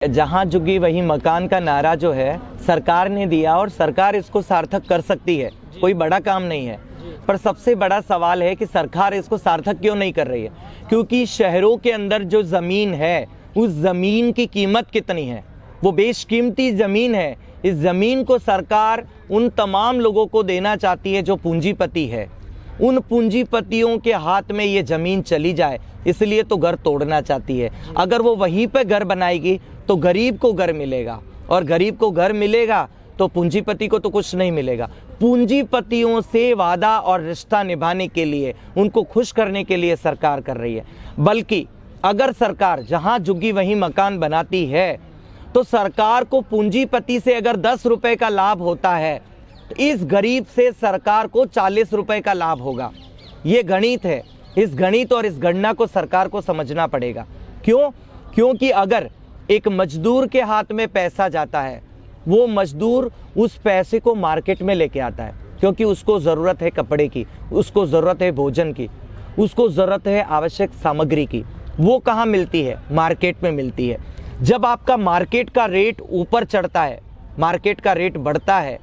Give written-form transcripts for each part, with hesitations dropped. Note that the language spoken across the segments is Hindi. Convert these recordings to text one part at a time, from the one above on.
जहां झुकी वही मकान का नारा जो है सरकार ने दिया और सरकार इसको सार्थक कर सकती है, कोई बड़ा काम नहीं है। पर सबसे बड़ा सवाल है कि सरकार इसको सार्थक क्यों नहीं कर रही है, क्योंकि शहरों के अंदर जो ज़मीन है उस ज़मीन की कीमत कितनी है, वो बेशकीमती ज़मीन है। इस ज़मीन को सरकार उन तमाम लोगों को देना चाहती है जो पूंजीपति है, उन पूंजीपतियों के हाथ में ये ज़मीन चली जाए, इसलिए तो घर तोड़ना चाहती है। अगर वो वहीं पे घर बनाएगी तो गरीब को घर मिलेगा, और गरीब को घर मिलेगा तो पूंजीपति को तो कुछ नहीं मिलेगा। पूंजीपतियों से वादा और रिश्ता निभाने के लिए, उनको खुश करने के लिए सरकार कर रही है। बल्कि अगर सरकार जहां झुग्गी वहीं मकान बनाती है तो सरकार को पूंजीपति से अगर 10 रुपए का लाभ होता है तो इस गरीब से सरकार को 40 रुपए का लाभ होगा। ये गणित है। इस गणित और इस गणना को सरकार को समझना पड़ेगा। क्यों? क्योंकि अगर एक मजदूर के हाथ में पैसा जाता है, वो मजदूर उस पैसे को मार्केट में लेके आता है, क्योंकि उसको ज़रूरत है कपड़े की, उसको ज़रूरत है भोजन की, उसको ज़रूरत है आवश्यक सामग्री की। वो कहाँ मिलती है? मार्केट में मिलती है। जब आपका मार्केट का रेट ऊपर चढ़ता है, मार्केट का रेट बढ़ता है,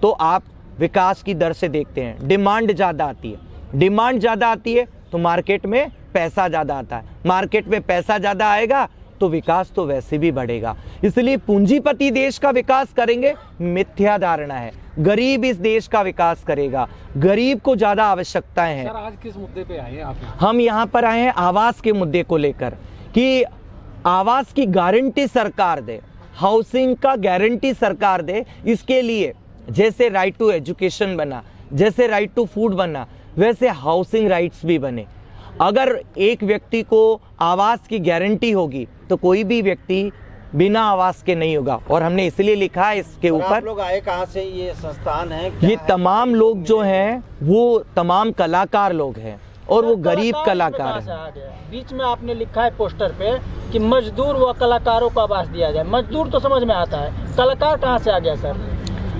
तो आप विकास की दर से देखते हैं डिमांड ज़्यादा आती है। डिमांड ज़्यादा आती है तो मार्केट में पैसा ज़्यादा आता है। मार्केट में पैसा ज़्यादा आएगा तो विकास तो वैसे भी बढ़ेगा। इसलिए पूंजीपति देश का विकास करेंगे, मिथ्या धारणा है। गरीब इस देश का विकास करेगा। गरीब को ज़्यादा आवश्यकताएं हैं। सर, आज किस मुद्दे पे आए हैं आप? हम यहाँ पर आए हैं आवास के मुद्दे को लेकर कि आवास की गारंटी सरकार दे, हाउसिंग का गारंटी सरकार दे। इसके लिए जैसे राइट टू एजुकेशन बना, जैसे राइट टू फूड बना, वैसे हाउसिंग राइट्स भी बने। अगर एक व्यक्ति को आवास की गारंटी होगी तो कोई भी व्यक्ति बिना आवास के नहीं होगा। और हमने इसलिए लिखा है इसके ऊपर। आप लोग आए कहाँ से? ये संस्थान है? ये तमाम लोग जो हैं वो तमाम कलाकार लोग हैं और वो गरीब कलाकार हैं। बीच में आपने लिखा है पोस्टर पे कि मजदूर व कलाकारों को आवास दिया जाए। मजदूर तो समझ में आता है, कलाकार कहाँ से आ गया सर?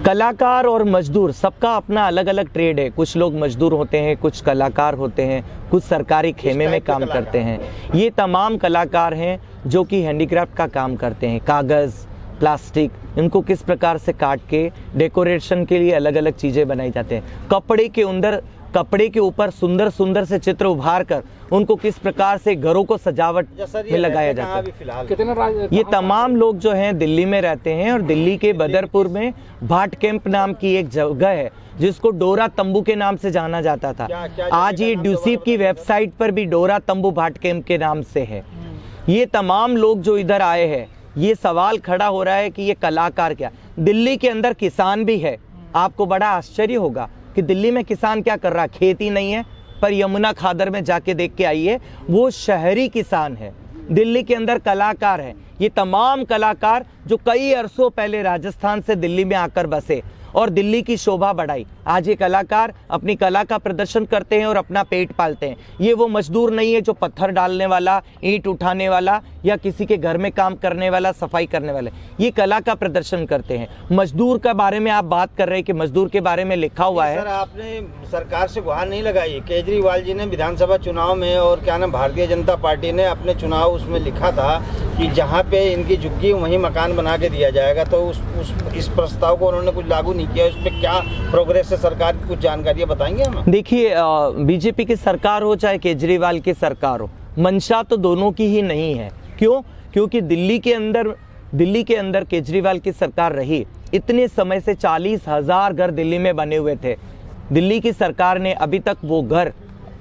कलाकार और मजदूर सबका अपना अलग अलग ट्रेड है। कुछ लोग मजदूर होते हैं, कुछ कलाकार होते हैं, कुछ सरकारी खेमे में काम करते हैं। ये तमाम कलाकार हैं जो कि हैंडीक्राफ्ट का काम करते हैं। कागज़, प्लास्टिक, इनको किस प्रकार से काट के डेकोरेशन के लिए अलग अलग चीज़ें बनाई जाते हैं। कपड़े के ऊपर सुंदर सुंदर से चित्र उभार कर उनको किस प्रकार से घरों को सजावट में लगाया जाता है। ये तमाम लोग जो हैं दिल्ली में रहते हैं और दिल्ली के बदरपुर में भाट कैंप नाम की एक जगह है जिसको डोरा तंबू के नाम से जाना जाता था। आज ये ड्यूसिप की वेबसाइट पर भी डोरा तंबू भाट कैंप के नाम से है। ये तमाम लोग जो इधर आए हैं, ये सवाल खड़ा हो रहा है कि ये कलाकार क्या? दिल्ली के अंदर किसान भी है। आपको बड़ा आश्चर्य होगा कि दिल्ली में किसान क्या कर रहा है। खेती नहीं है, पर यमुना खादर में जाके देख के आइए, वो शहरी किसान है। दिल्ली के अंदर कलाकार है। ये तमाम कलाकार जो कई अरसों पहले राजस्थान से दिल्ली में आकर बसे और दिल्ली की शोभा बढ़ाई, आज ये कलाकार अपनी कला का प्रदर्शन करते हैं और अपना पेट पालते हैं। ये वो मजदूर नहीं है जो पत्थर डालने वाला, ईंट उठाने वाला या किसी के घर में काम करने वाला, सफाई करने वाले, ये कला का प्रदर्शन करते हैं। मजदूर के बारे में आप बात कर रहे हैं कि मजदूर के बारे में लिखा हुआ है। सर, आपने सरकार से गुहार नहीं लगाई? केजरीवाल जी ने विधानसभा चुनाव में और क्या नाम भारतीय जनता पार्टी ने अपने चुनाव उसमें लिखा था कि जहाँ पे इनकी झुग्गी वहीं मकान बना के दिया जाएगा, तो इस प्रस्ताव को उन्होंने कुछ लागू नहीं किया। उस पर क्या प्रोग्रेस है सरकार की, कुछ जानकारी बताएंगे हमें? देखिए, बीजेपी की सरकार हो चाहे केजरीवाल की सरकार हो, मंशा तो दोनों की ही नहीं है। क्यों? क्योंकि दिल्ली के अंदर केजरीवाल की सरकार रही, इतने समय से 40,000 घर दिल्ली में बने हुए थे। दिल्ली की सरकार ने अभी तक वो घर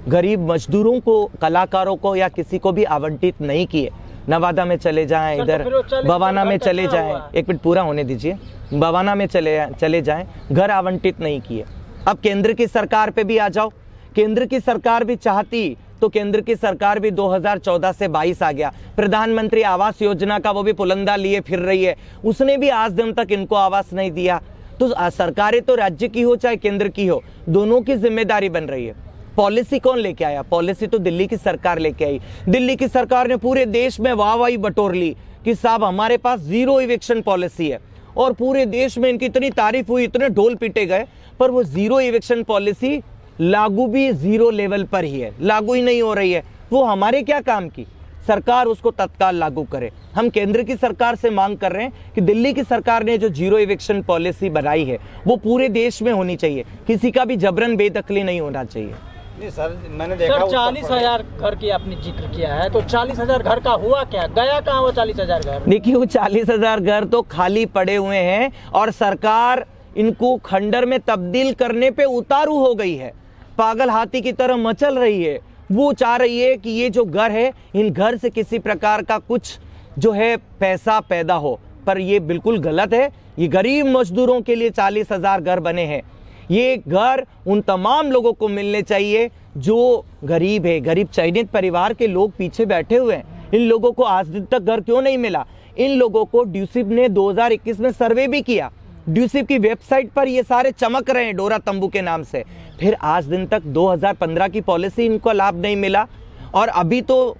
गरीब मजदूरों को, कलाकारों को या किसी को भी आवंटित नहीं किए। नवादा में चले जाएं, इधर बवाना में चले जाएं, एक मिनट पूरा होने दीजिए, बवाना में चले जाएं, घर आवंटित नहीं किए। अब केंद्र की सरकार पे भी आ जाओ। केंद्र की सरकार भी चाहती तो केंद्र की सरकार भी 2014 से 22 आ गया। प्रधानमंत्री आवास योजना का वो भी पुलंदा लिए फिर रही है, उसने भी आज दिन तक इनको आवास नहीं दिया। तो सरकारें तो राज्य की हो चाहे केंद्र की हो, दोनों की जिम्मेदारी बन रही है। पॉलिसी कौन लेके आया? पॉलिसी तो दिल्ली की सरकार लेके आई। दिल्ली की सरकार ने पूरे देश में वाहवाही बटोर ली कि साहब हमारे पास 0 इविक्शन पॉलिसी है, और पूरे देश में इनकी इतनी तारीफ हुई, इतने ढोल पीटे गए, पर वो 0 इविक्शन पॉलिसी लागू भी 0 लेवल पर ही है, लागू ही नहीं हो रही है। वो हमारे क्या काम की? सरकार उसको तत्काल लागू करे। हम केंद्र की सरकार से मांग कर रहे हैं कि दिल्ली की सरकार ने जो जीरो इविक्शन पॉलिसी बनाई है वो पूरे देश में होनी चाहिए, किसी का भी जबरन बेदखली नहीं होना चाहिए। नहीं सर, मैंने देखा सर 40,000 घर की आपने जिक्र किया है, तो 40,000 घर का हुआ क्या, गया कहाँ वो 40,000 घर? देखिए वो 40,000 घर तो खाली पड़े हुए हैं और सरकार इनको खंडर में तब्दील करने पे उतारू हो गई है, पागल हाथी की तरह मचल रही है। वो चाह रही है कि ये जो घर है, इन घर से किसी प्रकार का कुछ जो है पैसा पैदा हो, पर ये बिल्कुल गलत है। ये गरीब मजदूरों के लिए 40,000 घर बने हैं। ये घर उन तमाम लोगों को मिलने चाहिए जो गरीब है, गरीब चयनित परिवार के लोग पीछे बैठे हुए हैं। इन लोगों को आज दिन तक घर क्यों नहीं मिला? इन लोगों को ड्यूसिप ने 2021 में सर्वे भी किया, ड्यूसिप की वेबसाइट पर ये सारे चमक रहे हैं डोरा तंबू के नाम से। फिर आज दिन तक 2015 की पॉलिसी इनको लाभ नहीं मिला और अभी तो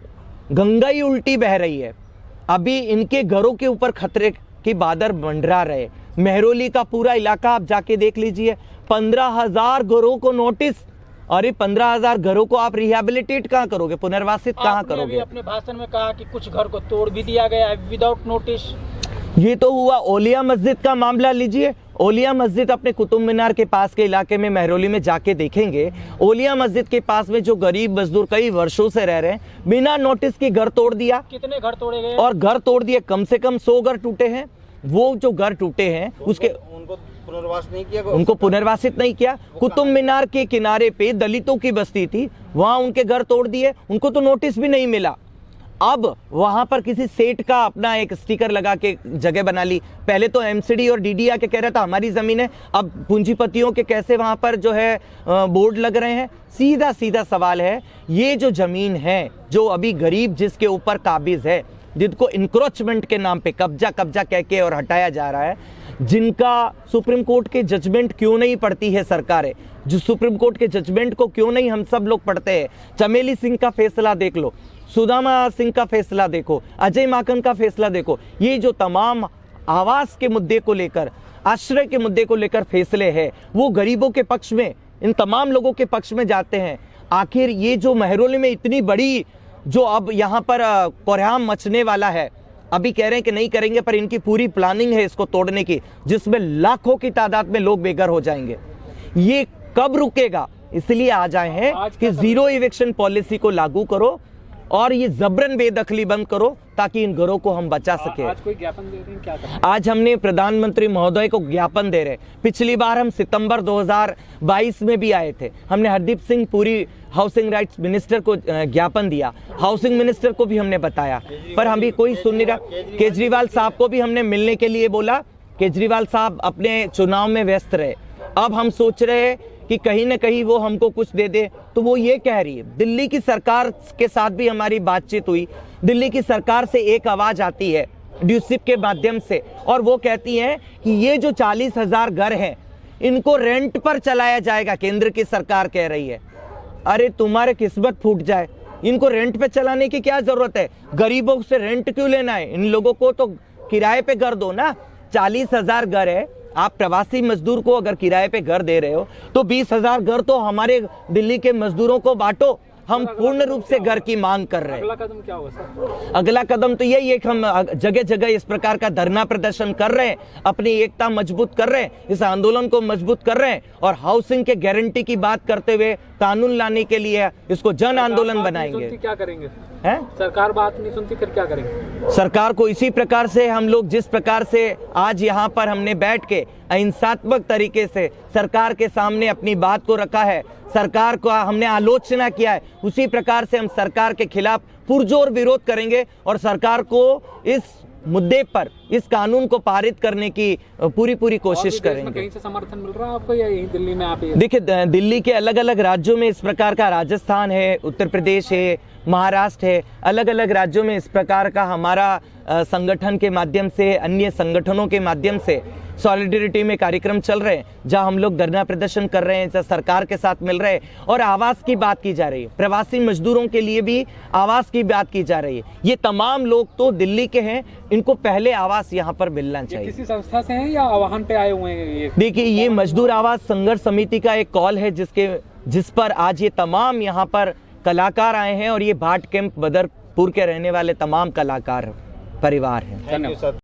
गंगा ही उल्टी बह रही है। अभी इनके घरों के ऊपर खतरे की बादल मंडरा रहे। मेहरौली का पूरा इलाका आप जाके देख लीजिए, 15,000 घरों को नोटिस। अरे 15,000 घरों को आप रिहेबिलिटेट कहाँ करोगे, पुनर्वासित कहाँ करोगे? अपने भाषण में कहा कि कुछ घर को तोड़ भी दिया गया है विदाउट नोटिस। ये तो हुआ। ओलिया मस्जिद का मामला लीजिए। ओलिया मस्जिद अपने कुतुब मीनार के पास के इलाके में मेहरौली में जाके देखेंगे, ओलिया मस्जिद के पास में जो गरीब मजदूर कई वर्षों से रह रहे हैं, बिना नोटिस के घर तोड़ दिया। कितने घर तोड़े गए? और घर तोड़ दिए, कम से कम 100 घर टूटे हैं। वो जो घर टूटे हैं उसके उनको पुनर्वास नहीं किया, उनको पुनर्वासित नहीं किया। कुतुब मीनार के किनारे पे दलितों की बस्ती थी, वहां उनके घर तोड़ दिए, उनको तो नोटिस भी नहीं मिला। अब वहां पर किसी सेठ का अपना एक स्टिकर लगा के जगह बना ली। पहले तो एमसीडी और डीडी आके कह रहा था हमारी जमीन है, अब पूंजीपतियों के कैसे वहां पर जो है बोर्ड लग रहे हैं। सीधा सीधा सवाल है, ये जो जमीन है जो अभी गरीब जिसके ऊपर काबिज है, जिनको इंक्रोचमेंट के नाम पे कब्जा कह के और हटाया जा रहा है, जिनका सुप्रीम कोर्ट के जजमेंट क्यों नहीं पढ़ती है सरकारें, जो सुप्रीम कोर्ट के जजमेंट को क्यों नहीं हम सब लोग पढ़ते हैं। चमेली सिंह का फैसला देख लो, सुदामा सिंह का फैसला देखो, अजय माकन का फैसला देखो। ये जो तमाम आवास के मुद्दे को लेकर, आश्रय के मुद्दे को लेकर फैसले हैं, वो गरीबों के पक्ष में, इन तमाम लोगों के पक्ष में जाते हैं। आखिर ये जो मेहरौली में इतनी बड़ी जो अब यहाँ पर कोहराम मचने वाला है, अभी कह रहे हैं कि नहीं करेंगे, पर इनकी पूरी प्लानिंग है इसको तोड़ने की, जिसमें लाखों की तादाद में लोग बेघर हो जाएंगे। ये कब रुकेगा? इसलिए आज आए हैं कि जीरो इविक्शन पॉलिसी को लागू करो और ये जबरन बेदखली बंद करो ताकि इन घरों को हम बचा सके। आज कोई ज्ञापन दे रहे हैं क्या करें? आज हमने प्रधानमंत्री महोदय को ज्ञापन दे रहे। पिछली बार हम सितंबर 2022 में भी आए थे, हमने Hardeep Singh Puri housing rights minister को ज्ञापन दिया, हाउसिंग मिनिस्टर को भी हमने बताया, पर हम भी कोई सुन नहीं रहा। केजरीवाल साहब को भी हमने मिलने के लिए बोला, केजरीवाल साहब अपने चुनाव में व्यस्त रहे। अब हम सोच रहे हैं कि कहीं ना कहीं वो हमको कुछ दे दे, तो वो ये कह रही है। दिल्ली की सरकार के साथ भी हमारी बातचीत हुई, दिल्ली की सरकार से एक आवाज आती है ड्यूसिप के माध्यम से, और वो कहती है कि ये जो 40,000 घर हैं इनको रेंट पर चलाया जाएगा, केंद्र की सरकार कह रही है। अरे तुम्हारे किस्मत फूट जाए, इनको रेंट पे चलाने की क्या जरूरत है? गरीबों से रेंट क्यों लेना है? इन लोगों को तो किराए पे घर दो ना। 40,000 घर है, आप प्रवासी मजदूर को अगर किराए पे घर दे रहे हो तो 20,000 घर तो हमारे दिल्ली के मजदूरों को बांटो। हम पूर्ण रूप से घर की मांग कर रहे हैं। अगला कदम क्या होगा सर? अगला कदम तो यही है कि हम जगह जगह इस प्रकार का धरना प्रदर्शन कर रहे हैं, अपनी एकता मजबूत कर रहे हैं, इस आंदोलन को मजबूत कर रहे हैं, और हाउसिंग के गारंटी की बात करते हुए कानून लाने के लिए इसको जन आंदोलन बनाएंगे। क्या करेंगे? हैं? सरकार बात नहीं सुनती, फिर क्या करेंगे? सरकार को इसी प्रकार से हम लोग, जिस प्रकार से आज यहाँ पर हमने बैठ के अहिंसात्मक तरीके से सरकार के सामने अपनी बात को रखा है, सरकार को हमने आलोचना किया है, उसी प्रकार से हम सरकार के खिलाफ पुरजोर विरोध करेंगे और सरकार को इस मुद्दे पर, इस कानून को पारित करने की पूरी कोशिश करेंगे। कहीं से समर्थन मिल रहा है आपको या यहीं दिल्ली में आप? देखिए, दिल्ली के अलग अलग राज्यों में इस प्रकार का, राजस्थान है, उत्तर प्रदेश है, महाराष्ट्र है, अलग अलग राज्यों में इस प्रकार का हमारा संगठन के माध्यम से, अन्य संगठनों के माध्यम से सॉलिडरिटी में कार्यक्रम चल रहे हैं, जहां हम लोग धरना प्रदर्शन कर रहे हैं, जहां सरकार के साथ मिल रहे हैं और आवास की बात की जा रही है। प्रवासी मजदूरों के लिए भी आवास की बात की जा रही है। ये तमाम लोग तो दिल्ली के हैं, इनको पहले आवास यहाँ पर मिलना चाहिए। किसी संस्था से हैं या आह्वान पे आए हुए हैं? देखिए, ये मजदूर आवास संघर्ष समिति का एक कॉल है, जिस पर आज ये तमाम यहाँ पर कलाकार आए हैं, और ये भाट कैंप बदरपुर के रहने वाले तमाम कलाकार। परिवार है। Thank you sir.